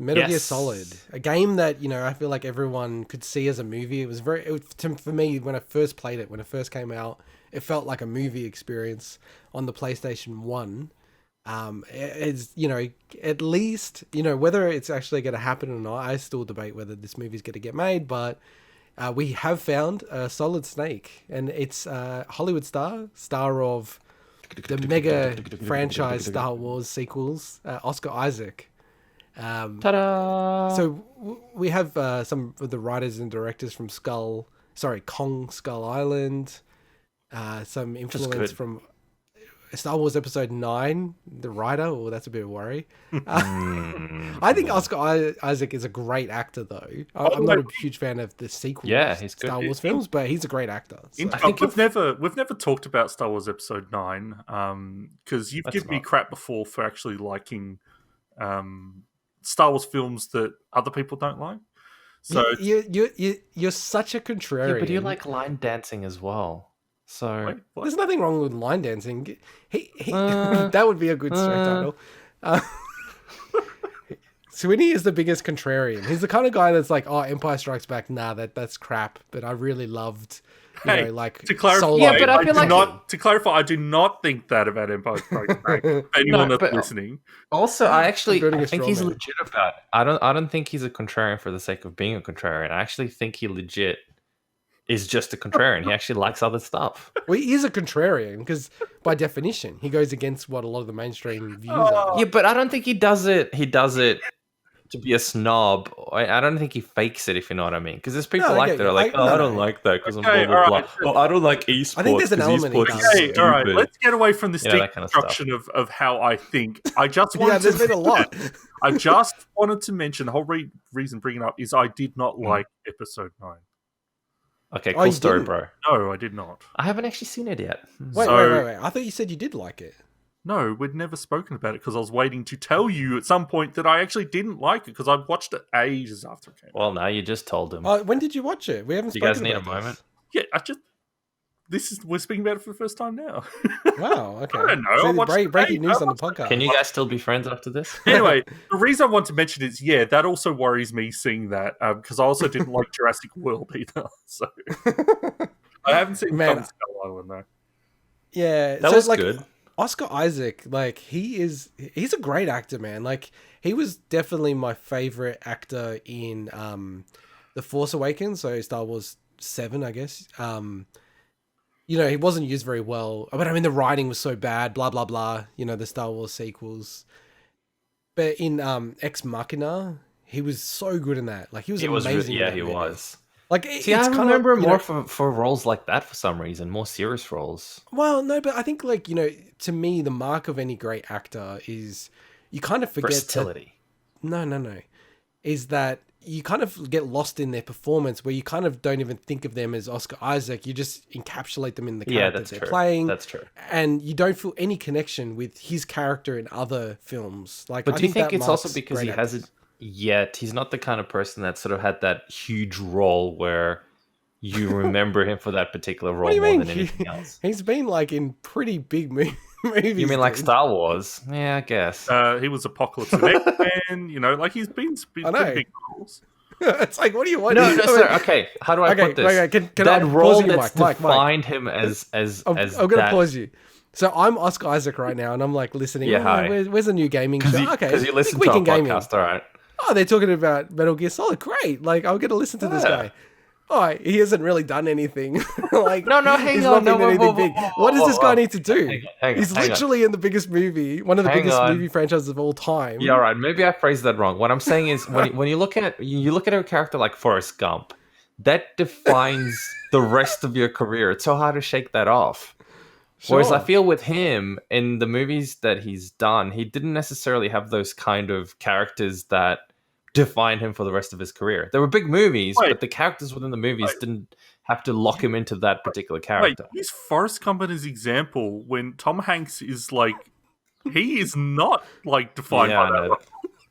Metal Gear Solid, a game that I feel like everyone could see as a movie. It was for me when I first played it, when it first came out, it felt like a movie experience on the PlayStation 1. It's at least whether it's actually going to happen or not. I still debate whether this movie's going to get made, but we have found a Solid Snake, and it's Hollywood star of the mega franchise Star Wars sequels, Oscar Isaac. Ta-da! So we have some of the writers and directors from Kong Skull Island, some influence from Star Wars Episode 9, the writer. Oh, that's a bit of a worry. I think Oscar Isaac is a great actor, though. I'm not a huge fan of the sequel Star Wars films, but he's a great actor. So. I think we've never talked about Star Wars Episode 9 because you've given me crap before for actually liking Star Wars films that other people don't like. So you're such a contrarian. Yeah, but you like line dancing as well. So there's nothing wrong with line dancing. He that would be a good show title. Sweeney is the biggest contrarian. He's the kind of guy that's like, oh, Empire Strikes Back, nah, that's crap. But I really loved, to clarify. Solo. Yeah, but I feel like to clarify, I do not think that about Empire Strikes Back. Anyone that's listening. Also, I think he's legit about it. I don't think he's a contrarian for the sake of being a contrarian. I actually think he legit is just a contrarian. He actually likes other stuff. Well, he is a contrarian because, by definition, he goes against what a lot of the mainstream views are. Yeah, but I don't think he does it. He does it to be a snob. I don't think he fakes it, if you know what I mean. Because there's people that are like, I don't like that because I'm blah, blah, blah. Oh, I don't like esports. I think there's an element in that. All right, let's get away from this deconstruction of how I think. I just wanted there's been a lot. I just wanted to mention the whole reason bringing it up is I did not like Episode 9. Okay, cool story, bro. No, I did not. I haven't actually seen it yet. Wait. I thought you said you did like it. No, we'd never spoken about it because I was waiting to tell you at some point that I actually didn't like it because I watched it ages after it came out. Well, now you just told him. When did you watch it? We haven't spoken about it. You guys need a moment? Yeah, we're speaking about it for the first time now. Wow, okay. I don't know. Breaking news on the podcast. Can you guys still be friends after this? Anyway, the reason I want to mention is, that also worries me seeing that because I also didn't like Jurassic World either. So I haven't seen Skull Island though. Yeah, that was good. Oscar Isaac, he's a great actor, man. Like, he was definitely my favorite actor in The Force Awakens, so Star Wars 7, I guess. He wasn't used very well. But I mean, the writing was so bad, blah, blah, blah, the Star Wars sequels. But in Ex Machina, he was so good in that. Like, he was amazing. He was. Like, I remember more for roles like that for some reason, more serious roles. Well, no, but I think, to me, the mark of any great actor is you kind of forget versatility. No. Is that you kind of get lost in their performance where you kind of don't even think of them as Oscar Isaac. You just encapsulate them in the character they're playing. That's true. And you don't feel any connection with his character in other films. But do you think it's also because he hasn't yet? He's not the kind of person that sort of had that huge role where you remember him for that particular role more than anything else. He's been in pretty big movies. You mean like Star Wars? Yeah, I guess. He was Apocalypse and X-Men, he's been big roles. It's like, what do you want? No, sir. Okay, how do I put this? Okay, can that I role pause you, that's Mike, defined him as I'm going to pause you. So I'm Oscar Isaac right now, and I'm listening. Yeah, hi. Where's a new gaming show? Okay, because you listen to our podcast, all right. Oh, they're talking about Metal Gear Solid. Great. I'm going to listen to this guy. Oh, he hasn't really done anything. No, hang on. What does this guy need to do? He's hang literally in the biggest movie, one of the biggest movie franchises of all time. Yeah, all right. Maybe I phrased that wrong. What I'm saying is, when you look at a character like Forrest Gump, that defines the rest of your career. It's so hard to shake that off. Sure. Whereas I feel with him in the movies that he's done, he didn't necessarily have those kind of characters that defined him for the rest of his career. There were big movies, but the characters within the movies didn't have to lock him into that particular character. Use Forrest Gump as example when Tom Hanks is he is not defined by that.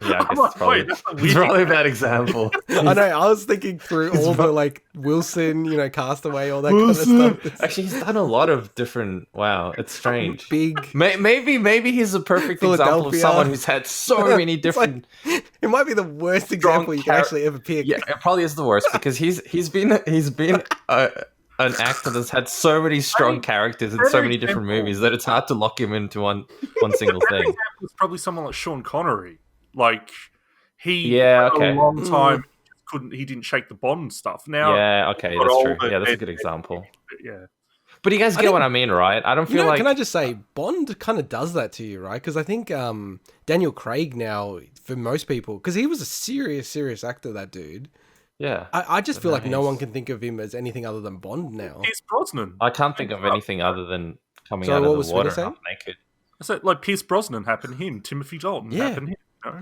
Yeah, I guess like, wait, it's probably a bad example. I know. I was thinking through all the like Wilson, Castaway, all that kind of stuff. Actually, he's done a lot of different. Wow, it's strange. Big. Maybe he's a perfect example of someone who's had so many different. It might be the worst example you can actually ever pick. Yeah, it probably is the worst because he's been an actor that's had so many strong characters in so many different movies that it's hard to lock him into one single thing. It's probably someone like Sean Connery. Like he a long time he didn't shake the Bond stuff. Now that's true. Yeah, that's a good example. Yeah. But you guys get what I mean, right? I don't feel like... Can I just say, Bond kind of does that to you, right? Because I think Daniel Craig now, for most people, because he was a serious actor, that dude. Yeah. I just feel like no one can think of him as anything other than Bond now. Pierce Brosnan. I can't think of anything other than coming out of the water half naked. So, like, Pierce Brosnan happened to him. Timothy Dalton happened to him.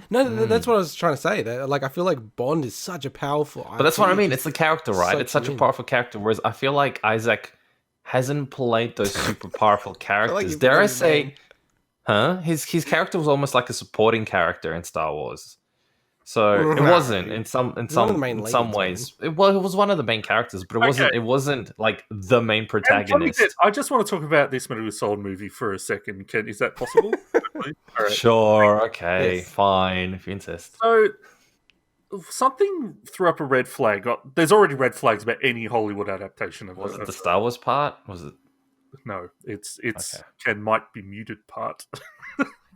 No, that's what I was trying to say. That, like, I feel like Bond is such a powerful... But that's what I mean. It's the character, right? It's such a powerful character, whereas I feel like Isaac hasn't played those super powerful characters. Dare I say... His character was almost like a supporting character in Star Wars. So it wasn't in some ways. It was one of the main characters, but it wasn't like the main protagonist. I just want to talk about this Metal Gear Solid movie for a second. Is that possible? Right. Sure. Okay. Yes. Fine. If you insist. So something threw up a red flag. There's already red flags about any Hollywood adaptation of Was it the Star Wars part? Was it? No, it's Ken might be muted part.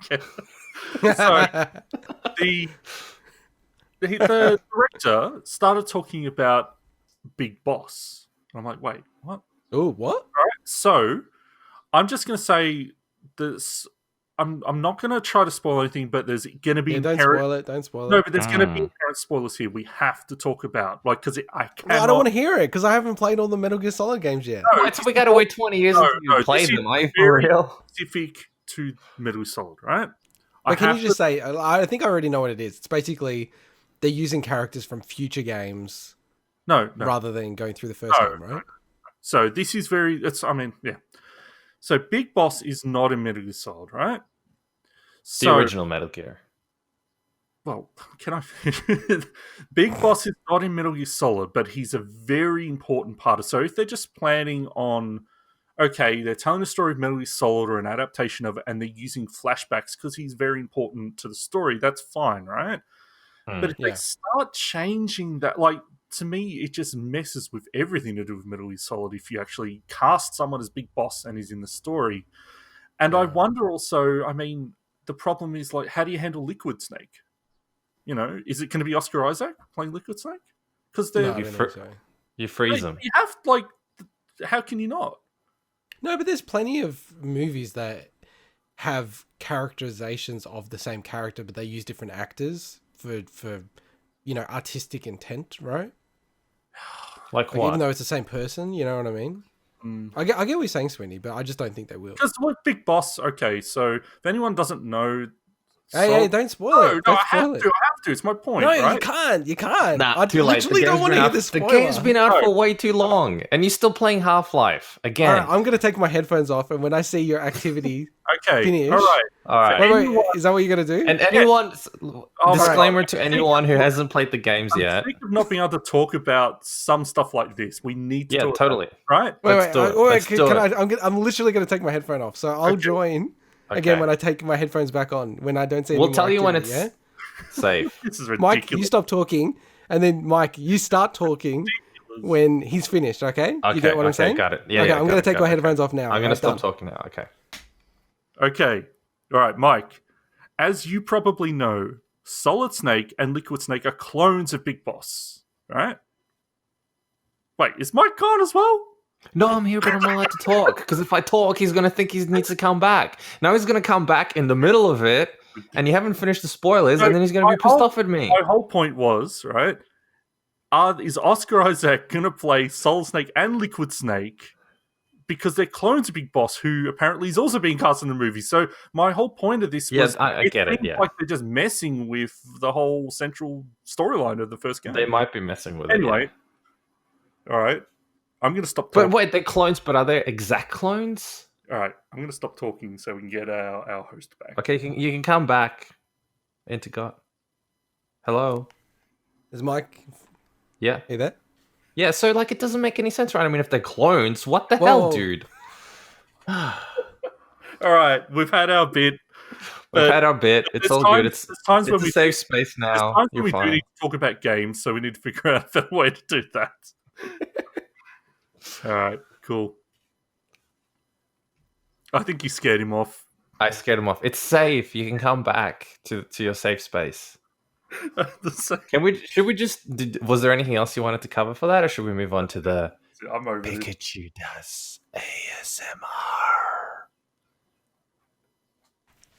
So the director started talking about Big Boss. I'm like, wait, what? Oh, what? All right, so I'm just going to say this. I'm not going to try to spoil anything, but there's going to be don't spoil it. Don't spoil it. No, but there's going to be inherent spoilers here. We have to talk about because I cannot. I don't want to hear it because I haven't played all the Metal Gear Solid games yet. No, so we got to wait 20 years until you play them. Are you for real? Specific to Metal Gear Solid, right? But can you just say? I think I already know what it is. It's basically they're using characters from future games. No. Rather than going through the first game, right? No. So this is yeah. So Big Boss is not in Metal Gear Solid, right? The original Metal Gear. Well, can I... Big Boss is not in Metal Gear Solid, but he's a very important part of... So if they're just planning on... Okay, they're telling a story of Metal Gear Solid or an adaptation of it, and they're using flashbacks because he's very important to the story, that's fine, right? But if they start changing that... Like, to me, it just messes with everything to do with Metal Gear Solid if you actually cast someone as Big Boss and he's in the story. And I wonder also, I mean, the problem is, like, how do you handle Liquid Snake? You know, is it going to be Oscar Isaac playing Liquid Snake? Because you freeze him. You have, like, how can you not? No, but there's plenty of movies that have characterizations of the same character, but they use different actors for artistic intent, right? Like what? Even though it's the same person, you know what I mean? I get what you're saying, Sweeney, but I just don't think they will. Because with Big Boss, okay, so if anyone doesn't know... Hey, don't spoil it. No, I have to. It's my point, right? You can't. Nah, I literally don't want to hear this spoiler. The game's been out for way too long, and you're still playing Half-Life. Again. All right, I'm going to take my headphones off, and when I see your activity finish... All right. Wait, is that what you're going to do? And anyone... Disclaimer to anyone who hasn't played the games yet. Speaking of not being able to talk about some stuff like this, we need to talk totally. Right? I'm literally going to take my headphone off, so I'll join... Again, when I take my headphones back on, when I don't see we'll tell you when it's safe. This is ridiculous. Mike, you stop talking, and then Mike, you start talking when he's finished, okay? You get what I'm saying? Got it. Yeah, okay, I'm going to take my headphones off now. I'm going to stop talking now, okay. Okay. All right, Mike. As you probably know, Solid Snake and Liquid Snake are clones of Big Boss, right? Wait, is Mike gone as well? No, I'm here, but I'm not allowed to talk. Because if I talk, he's going to think he needs to come back. Now he's going to come back in the middle of it, and you haven't finished the spoilers, and then he's going to be pissed off at me. My whole point was, right, is Oscar Isaac going to play Solid Snake and Liquid Snake because they're clones of Big Boss, who apparently is also being cast in the movie. So my whole point of this was... I get it, like they're just messing with the whole central storyline of the first game. They might be messing with it, all right. I'm going to stop talking. But wait, they're clones, but are they exact clones? All right, I'm going to stop talking so we can get our host back. Okay, you can come back into God. Hello. Is Mike? Yeah. Are you there? Yeah. So like, it doesn't make any sense, right? I mean, if they're clones, what the Whoa. hell, dude? All right, we've had our bit. We've had our bit. It's all good. It's when a we safe space There's now. times You're when we do fine. need to talk about games, so we need to figure out a better way to do that. All right, cool. I think you scared him off. I scared him off. It's safe. You can come back to your safe space. Should we just? Was there anything else you wanted to cover for that, or should we move on to the I'm over Pikachu does ASMR?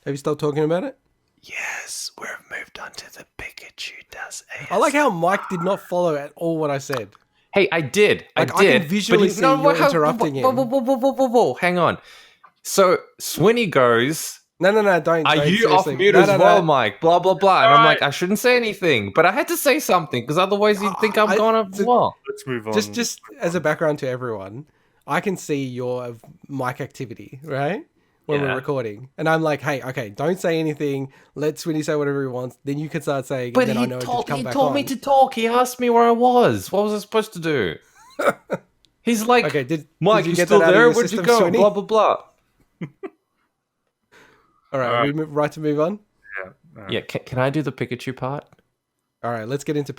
Have you stopped talking about it? Yes, we've moved on to the Pikachu does ASMR. I like how Mike did not follow at all what I said. Hey, I did. I can visually see you're interrupting him. Whoa, hang on. So Swinny goes, No, don't. are you off mute as well, Mike? Blah, blah, blah. And I'm like, I shouldn't say anything. But I had to say something, because otherwise you'd think I'm going off as well. Let's move on. Just as a background to everyone, I can see your mic activity, right? When we're recording. And I'm like, hey, okay, don't say anything. Let Swinny say whatever he wants. Then you can start saying, but and then I know to come back on. He told me to talk. He asked me where I was. What was I supposed to do? He's like, okay, Mike, you still there? Where'd you go? Swinny? Blah, blah, blah. All right, we right to move on? Yeah. Yeah, can I do the Pikachu part? All right, let's get into